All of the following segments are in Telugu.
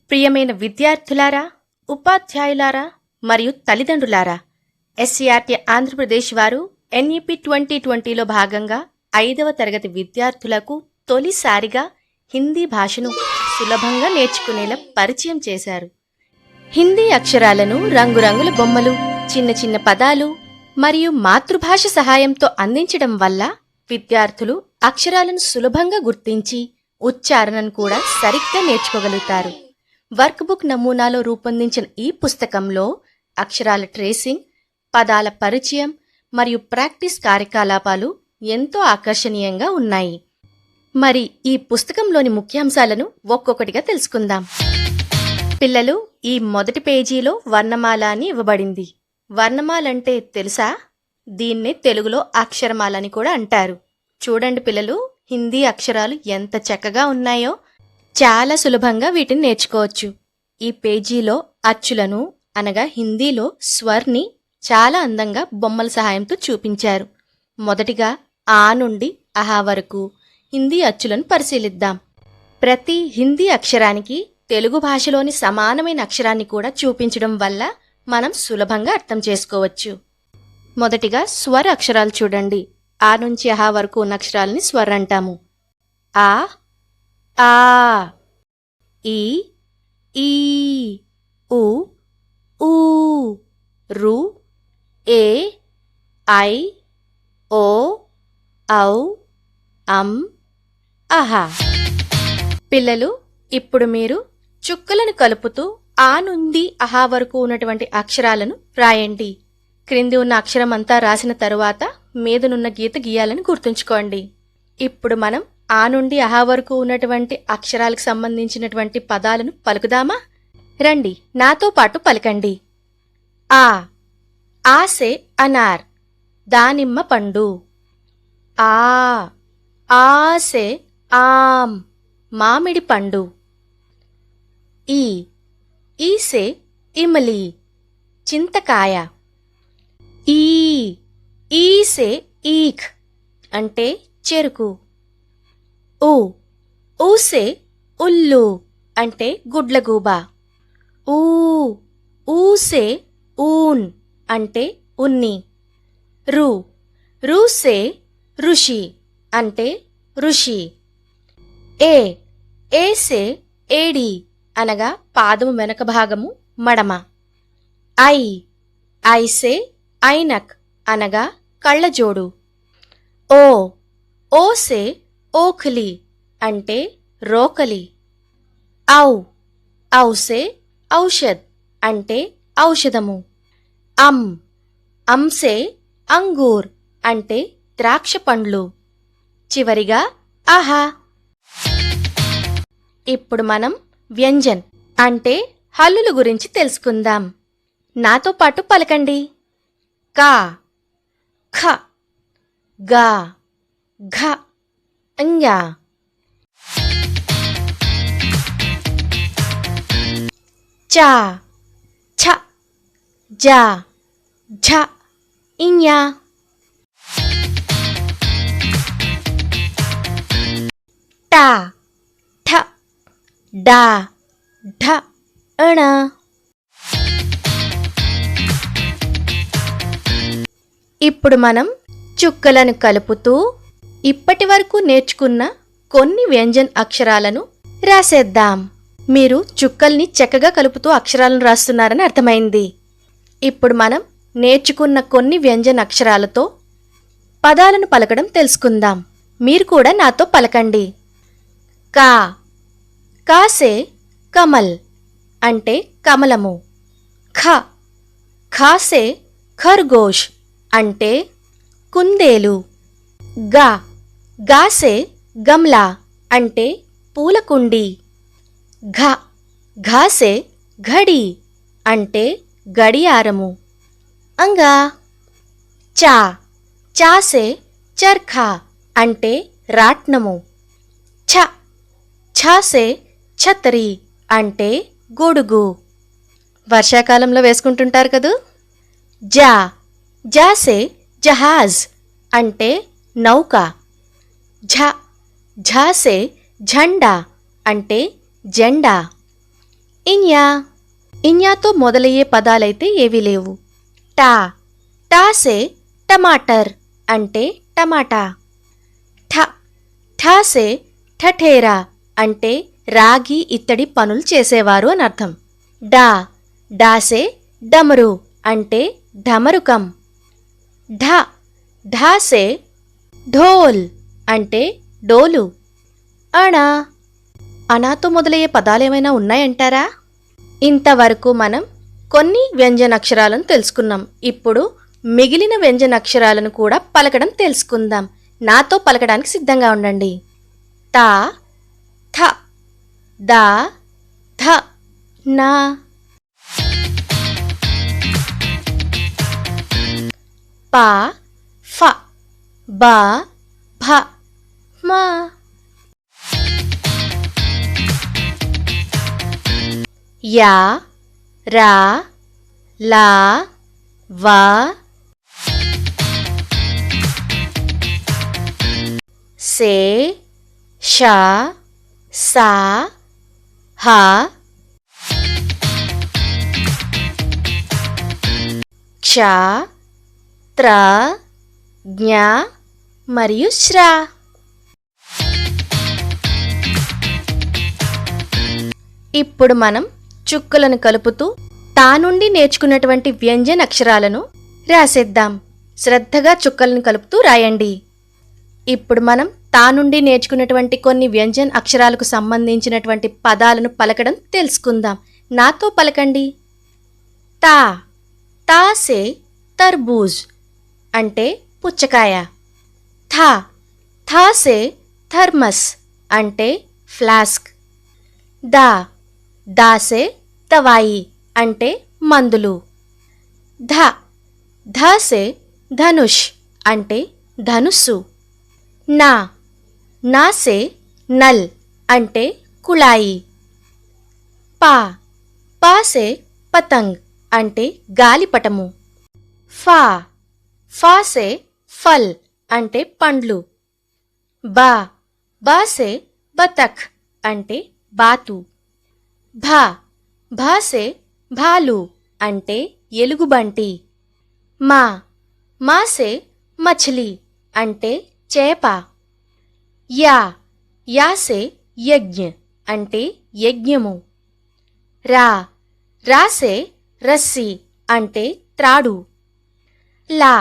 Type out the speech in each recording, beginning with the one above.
ప్రియమైన విద్యార్థులారా, ఉపాధ్యాయులారా మరియు తల్లిదండ్రులారా, ఎస్సీఆర్టీ ఆంధ్రప్రదేశ్ వారు ఎన్ఈపీ 2020లో భాగంగా 5వ తరగతి విద్యార్థులకు తొలిసారిగా హిందీ భాషను సులభంగా నేర్చుకునేలా పరిచయం చేశారు. హిందీ అక్షరాలను రంగురంగుల బొమ్మలు, చిన్న చిన్న పదాలు మరియు మాతృభాష సహాయంతో అందించడం వల్ల విద్యార్థులు అక్షరాలను సులభంగా గుర్తించి ఉచ్చారణను కూడా సరిగ్గా నేర్చుకోగలుగుతారు. వర్క్ బుక్ నమూనాలో రూపొందించిన ఈ పుస్తకంలో అక్షరాల ట్రేసింగ్, పదాల పరిచయం మరియు ప్రాక్టీస్ కార్యకలాపాలు ఎంతో ఆకర్షణీయంగా ఉన్నాయి. మరి ఈ పుస్తకంలోని ముఖ్యాంశాలను ఒక్కొక్కటిగా తెలుసుకుందాం. పిల్లలు, ఈ మొదటి పేజీలో వర్ణమాల అని ఇవ్వబడింది. వర్ణమాలంటే తెలుసా? దీన్నే తెలుగులో అక్షరమాల అని కూడా అంటారు. చూడండి పిల్లలు, హిందీ అక్షరాలు ఎంత చక్కగా ఉన్నాయో. చాలా సులభంగా వీటిని నేర్చుకోవచ్చు. ఈ పేజీలో అచ్చులను అనగా హిందీలో స్వర్ని చాలా అందంగా బొమ్మల సహాయంతో చూపించారు. మొదటిగా ఆ నుండి అహా వరకు హిందీ అచ్చులను పరిశీలిద్దాం. ప్రతి హిందీ అక్షరానికి తెలుగు భాషలోని సమానమైన అక్షరాన్ని కూడా చూపించడం వల్ల మనం సులభంగా అర్థం చేసుకోవచ్చు. మొదటిగా స్వర అక్షరాలు చూడండి. ఆ నుంచి అహా వరకు ఉన్న అక్షరాలని స్వర అంటాము. ఆ, ఆ, ఈ, ఈ, ఉ, ఊ, రు, ఏ, ఐ, ఓ, ఔ, అం, అహా. పిల్లలు, ఇప్పుడు మీరు చుక్కలను కలుపుతూ ఆ నుండి అహా వరకు ఉన్నటువంటి అక్షరాలను రాయండి. క్రింది ఉన్న అక్షరం అంతా రాసిన తరువాత మీదనున్న గీత గీయాలని గుర్తుంచుకోండి. ఇప్పుడు మనం ఆ నుండి అహా వరకు ఉన్నటువంటి అక్షరాలకు సంబంధించినటువంటి పదాలను పలుకుదామా? రండి, నాతో పాటు పలకండి. ఆ, ఆసే అనార్, దానిమ్మ పండు. ఆ, ఆసే ఆం, మామిడి పండు. ఈ, ఈసే ఇమలి, చింతకాయ. ఈ, ఈసే ఈఖ్ అంటే చెరుకు. ఊ, ఊసే ఉల్లు అంటే గుడ్లగూబ. ఊ, ఊసే ఊన్ అంటే ఉన్ని. రు, రూసే ఋషి అంటే ఋషి. ఏ, ఏసే ఏడి అనగా పాదము వెనక భాగము మడమ. ఐ, ఐసే ఐనక్ అనగా కళ్ళజోడు. ఓ, ఓసే ఓఖలి అంటే రోకలి. ఔ, ఔసే ఔషధ్ అంటే ఔషధము. అం, అంసే అంగూర్ అంటే ద్రాక్ష పండ్లు. చివరిగా ఆహా. ఇప్పుడు మనం వ్యంజన్ అంటే హల్లుల గురించి తెలుసుకుందాం. నాతో పాటు పలకండి. కా, ఖ, గా, ఘ, ఞ. చ, ఛ, జ, ఝ, ఞ. ట, ఠ, డ, ఢ, ణ. ఇప్పుడు మనం చుక్కలను కలుపుతూ ఇప్పటి వరకు నేర్చుకున్న కొన్ని వ్యంజన్ అక్షరాలను రాసేద్దాం. మీరు చుక్కల్ని చక్కగా కలుపుతూ అక్షరాలను రాస్తున్నారని అర్థమైంది. ఇప్పుడు మనం నేర్చుకున్న కొన్ని వ్యంజన్ అక్షరాలతో పదాలను పలకడం తెలుసుకుందాం. మీరు కూడా నాతో పలకండి. కా, కాసే కమల్ అంటే కమలము. ఖ, ఖాసే ఖర్గోష్ అంటే కుందేలు. గా, గాసే గమ్లా అంటే పూలకుండి. ఘ, ఘాసే ఘడి అంటే గడియారము. అంగా. చా, చాసే చర్ఖా అంటే రాట్నము. ఛ, ఛాసే ఛతరి అంటే గొడుగు. వర్షాకాలంలో వేసుకుంటుంటారు కదూ. జా జాసే జహాజ్ అంటే నౌక. ఝ ఝాసే झंडा అంటే జెండా. ఇన్యా ఇన్యాతో మొదలయ్యే పదాలైతే ఏవీ లేవు. టా టాసే టమాటర్ అంటే టమాటా. ఠ ఠాసే ఠఠేరా అంటే రాగి ఇత్తడి పనులు చేసేవారు అని అర్థం. డా డాసే డమరు అంటే ఢమరుకం. ఢ ఢాసే ఢోల్ అంటే డోలు. అణ అనాతో మొదలయ్యే పదాలేమైనా ఉన్నాయంటారా? ఇంతవరకు మనం కొన్ని వ్యంజనాక్షరాలను తెలుసుకున్నాం. ఇప్పుడు మిగిలిన వ్యంజనాక్షరాలను కూడా పలకడం తెలుసుకుందాం. నాతో పలకడానికి సిద్ధంగా ఉండండి. తా థ దా ధ నా. పా ఫ బా భ మా. యా రా లా వా సే షా సా హా క్ష త్ర జ్ఞ మరియు శ్రా. ఇప్పుడు మనం చుక్కలను కలుపుతూ తా నుండి నేర్చుకున్నటువంటి వ్యంజన అక్షరాలను రాసేద్దాం. శ్రద్ధగా చుక్కలను కలుపుతూ రాయండి. ఇప్పుడు మనం తా నుండి నేర్చుకున్నటువంటి కొన్ని వ్యంజన అక్షరాలకు సంబంధించినటువంటి పదాలను పలకడం తెలుసుకుందాం. నాతో పలకండి. తా తాసే తర్బూజ్ అంటే పుచ్చకాయ. థా థాసే థర్మస్ అంటే ఫ్లాస్క్. దా దాసే దవాయి అంటే మందులు. ధ ధాసే ధనుష్ అంటే ధనుస్సు. నా నాసే నల్ అంటే కుళాయి. పా పాసే పతంగ్ అంటే గాలిపటము. ఫా ఫాసే ఫల్ అంటే పండ్లు. బా బాసే బతక్ అంటే బాతు. భా భాసే భాలు అంటే ఎలుగుబంటి. మా మాసే మछली అంటే చేప. యా యాసే యజ్ఞ అంటే యజ్ఞము. రా రాసే రస్సి అంటే త్రాడు. లా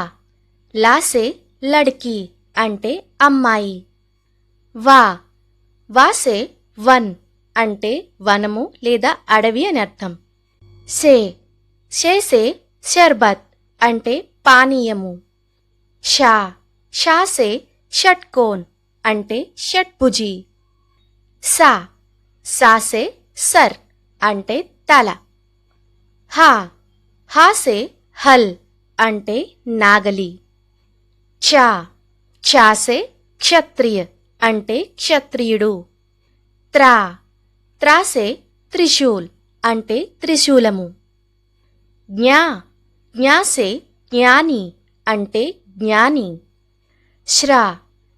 లాసే లడ్కి అంటే అమ్మాయి. వా వాసే వన్ అంటే వనము లేదా అడవి అని అర్థం. సే షేసే షర్బత్ అంటే పానీయము. షా షాసే షట్కోన్ అంటే షట్భుజి. సా సాసే సర్ అంటే తల. హా హాసే హల్ అంటే నాగలి. చా చాసే క్షత్రియ అంటే క్షత్రియుడు. త్రా త్రాసే త్రిశూల్ అంటే త్రిశూలము. జ్ఞా జ్ఞాసే జ్ఞాని అంటే జ్ఞాని. శ్రా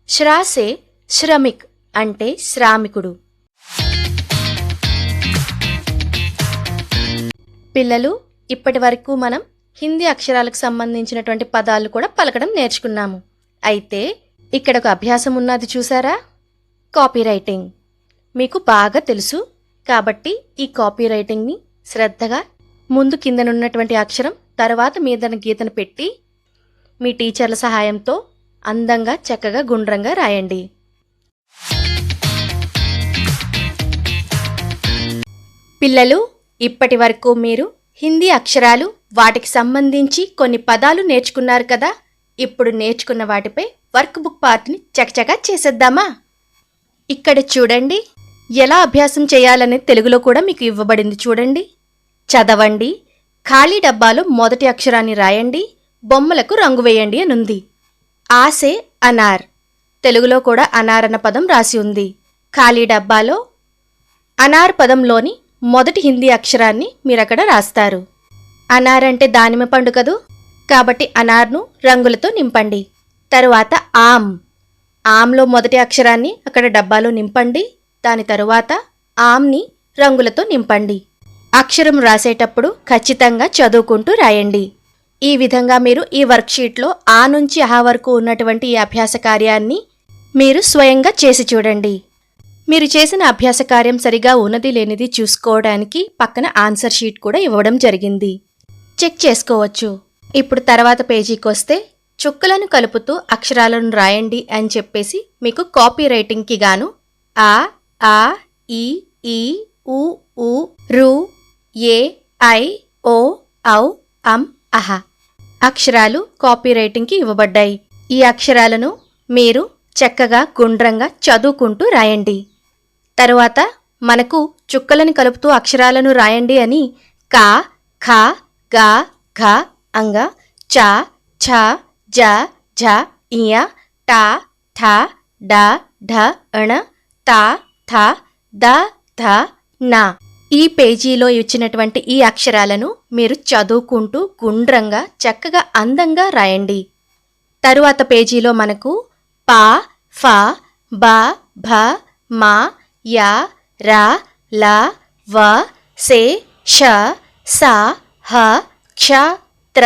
శ్రాసే శ్రమిక్ అంటే శ్రామికుడు. పిల్లలు, ఇప్పటి వరకు మనం హిందీ అక్షరాలకు సంబంధించినటువంటి పదాలు కూడా పలకడం నేర్చుకున్నాము. అయితే ఇక్కడ ఒక అభ్యాసం ఉన్నది చూసారా? కాపీ రైటింగ్ మీకు బాగా తెలుసు కాబట్టి ఈ కాపీ రైటింగ్ని శ్రద్ధగా ముందు కిందనున్నటువంటి అక్షరం తర్వాత మీదన గీతను పెట్టి మీ టీచర్ల సహాయంతో అందంగా చక్కగా గుండ్రంగా రాయండి. పిల్లలు, ఇప్పటి వరకు మీరు హిందీ అక్షరాలు వాటికి సంబంధించి కొన్ని పదాలు నేర్చుకున్నారు కదా. ఇప్పుడు నేర్చుకున్న వాటిపై వర్క్ బుక్ పార్ట్ని చకచకా చేసేద్దామా? ఇక్కడ చూడండి, ఎలా అభ్యాసం చేయాలనే తెలుగులో కూడా మీకు ఇవ్వబడింది. చూడండి, చదవండి, ఖాళీ డబ్బాలో మొదటి అక్షరాన్ని రాయండి, బొమ్మలకు రంగు వేయండి అనుంది. ఆసే అనార్, తెలుగులో కూడా అనార్ అన్న పదం రాసి ఉంది. ఖాళీ డబ్బాలో అనార్ పదంలోని మొదటి హిందీ అక్షరాన్ని మీరక్కడ రాస్తారు. అనార్ అంటే దానిమ్మ పండు కదూ, కాబట్టి అనార్ను రంగులతో నింపండి. తరువాత ఆమ్, ఆమ్లో మొదటి అక్షరాన్ని అక్కడ డబ్బాలో నింపండి. దాని తరువాత ఆమ్ని రంగులతో నింపండి. అక్షరం రాసేటప్పుడు ఖచ్చితంగా చదువుకుంటూ రాయండి. ఈ విధంగా మీరు ఈ వర్క్షీట్లో ఆ నుంచి అహా వరకు ఉన్నటువంటి ఈ అభ్యాస కార్యాన్ని మీరు స్వయంగా చేసి చూడండి. మీరు చేసిన అభ్యాస కార్యం సరిగా ఉన్నది లేనిది చూసుకోవడానికి పక్కన ఆన్సర్ షీట్ కూడా ఇవ్వడం జరిగింది. చెక్ చేసుకోవచ్చు. ఇప్పుడు తర్వాత పేజీకి వస్తే చుక్కలను కలుపుతూ అక్షరాలను రాయండి అని చెప్పేసి మీకు కాపీ రైటింగ్కి గాను ఆ, ఆ, ఈ, ఊ, ఊ, రు, ఏ, ఐ, ఓ, ఔ, అం, అహ అక్షరాలు కాపీ రైటింగ్కి ఇవ్వబడ్డాయి. ఈ అక్షరాలను మీరు చక్కగా గుండ్రంగా చదువుకుంటూ రాయండి. తరువాత మనకు చుక్కలను కలుపుతూ అక్షరాలను రాయండి అని కా, ఖ, గా, ఘ అంగా చ, ఛ, జ, ఝ, ఇయ, ట, ఠ, డ, ఢ, అణ, త, థ, ద, ధ, న ఈ పేజీలో ఇచ్చినటువంటి ఈ అక్షరాలను మీరు చదువుకుంటూ గుండ్రంగా చక్కగా అందంగా రాయండి. తరువాత పేజీలో మనకు ప, ఫ, బ, భ, మ, య, ర, ల, వ, సే, ష, స, హ, క్ష, త్ర,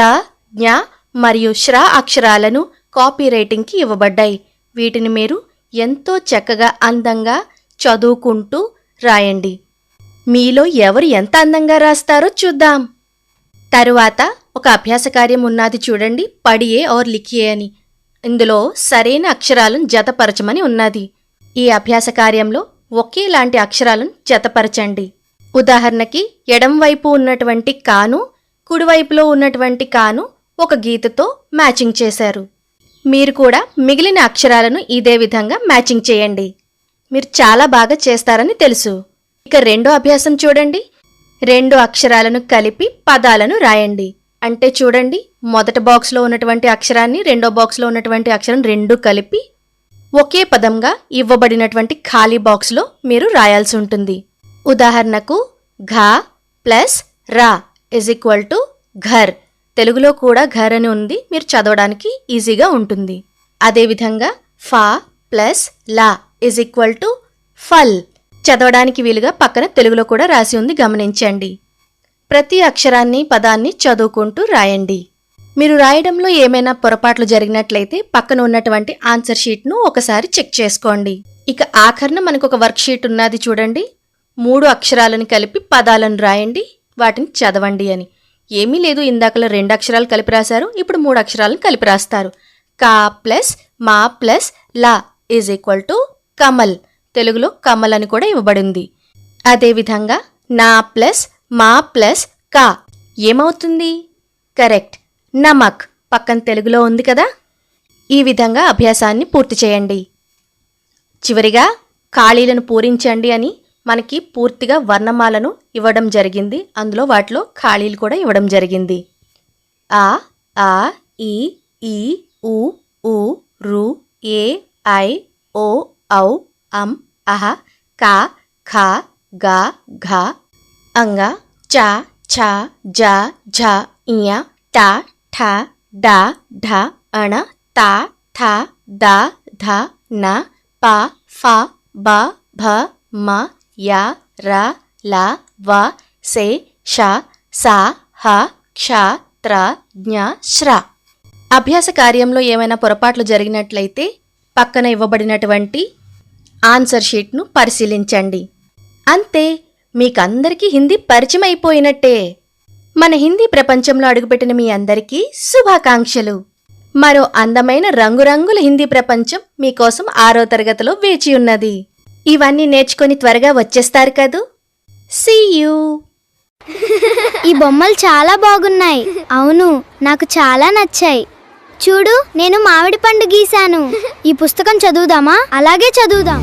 జ్ఞ మరియు శ్ర అక్షరాలను కాపీ రైటింగ్కి ఇవ్వబడ్డాయి. వీటిని మీరు ఎంతో చక్కగా అందంగా చదువుకుంటూ రాయండి. మీలో ఎవరు ఎంత అందంగా రాస్తారో చూద్దాం. తరువాత ఒక అభ్యాస కార్యం ఉన్నది చూడండి, పడియే ఔర్ లిఖియే అని. ఇందులో సరైన అక్షరాలను జతపరచమని ఉన్నది. ఈ అభ్యాస కార్యంలో ఒకేలాంటి అక్షరాలను జతపరచండి. ఉదాహరణకి ఎడంవైపు ఉన్నటువంటి కాను, కుడివైపులో ఉన్నటువంటి కాను ఒక గీతతో మ్యాచింగ్ చేశారు. మీరు కూడా మిగిలిన అక్షరాలను ఇదే విధంగా మ్యాచింగ్ చేయండి. మీరు చాలా బాగా చేస్తారని తెలుసు. ఇక రెండో అభ్యాసం చూడండి. రెండు అక్షరాలను కలిపి పదాలను రాయండి. అంటే చూడండి, మొదటి బాక్స్లో ఉన్నటువంటి అక్షరాన్ని రెండో బాక్స్లో ఉన్నటువంటి అక్షరం రెండు కలిపి ఒకే పదంగా ఇవ్వబడినటువంటి ఖాళీ బాక్స్లో మీరు రాయాల్సి ఉంటుంది. ఉదాహరణకు ఘ ప్లస్ రా ఇజ్ ఈక్వల్ టు ఘర్. తెలుగులో కూడా ఘర్ అని ఉంది, మీరు చదవడానికి ఈజీగా ఉంటుంది. అదేవిధంగా ఫ ప్లస్ లా ఇజ్ ఈక్వల్ టు ఫల్. చదవడానికి వీలుగా పక్కన తెలుగులో కూడా రాసి ఉంది, గమనించండి. ప్రతి అక్షరాన్ని పదాన్ని చదువుకుంటూ రాయండి. మీరు రాయడంలో ఏమైనా పొరపాట్లు జరిగినట్లయితే పక్కన ఉన్నటువంటి ఆన్సర్ షీట్ను ఒకసారి చెక్ చేసుకోండి. ఇక ఆఖరణ మనకు ఒక వర్క్ షీట్ ఉన్నది చూడండి. 3 అక్షరాలను కలిపి పదాలను రాయండి, వాటిని చదవండి అని. ఏమీ లేదు, ఇందాకలో 2 అక్షరాలు కలిపి రాశారు, ఇప్పుడు 3 అక్షరాలను కలిపి రాస్తారు. కా ప్లస్ మా plus law is equal to Kamal. తెలుగులో కమల్ అని కూడా ఇవ్వబడింది. అదేవిధంగా నా ప్లస్ మా ప్లస్ కా ఏమవుతుంది? కరెక్ట్, నమక్. పక్కన తెలుగులో ఉంది కదా. ఈ విధంగా అభ్యాసాన్ని పూర్తి చేయండి. చివరిగా ఖాళీలను పూరించండి అని మనకి పూర్తిగా వర్ణమాలను ఇవ్వడం జరిగింది. అందులో వాటిలో ఖాళీలు కూడా ఇవ్వడం జరిగింది. ఆ, ఆ, ఈ, ఊ, ఊ, రు, ఏ, ఐ, ఓ, ఔ, అం, అహ, కా, ఖ, గా, ఘ అంగ చ, ఛ, జ, ఝ, ఇయ, ట, ఠ, డ, ఢ, అణ, త, థ, ద, ధ, న, ప, ఫ, బ, భ, మ, య, ర, ల, వ, సే, ష, స, హ, క్ష, త్ర, జ్ఞ, శ్ర. అభ్యాస కార్యంలో ఏమైనా పొరపాట్లు జరిగినట్లయితే పక్కన ఇవ్వబడినటువంటి ఆన్సర్ షీట్ను పరిశీలించండి. అంతే, మీకందరికీ హిందీ పరిచయం అయిపోయినట్టే. మన హిందీ ప్రపంచంలో అడుగుపెట్టిన మీ అందరికీ శుభాకాంక్షలు. మరో అందమైన రంగురంగుల హిందీ ప్రపంచం మీకోసం 6వ తరగతిలో వేచి ఉన్నది. ఇవన్నీ నేర్చుకొని త్వరగా వచ్చేస్తారు కదూ. See you. ఈ బొమ్మలు చాలా బాగున్నాయి. అవును, నాకు చాలా నచ్చాయి. చూడు, నేను మామిడి పండు గీశాను. ఈ పుస్తకం చదువుదామా? అలాగే చదువుదాం.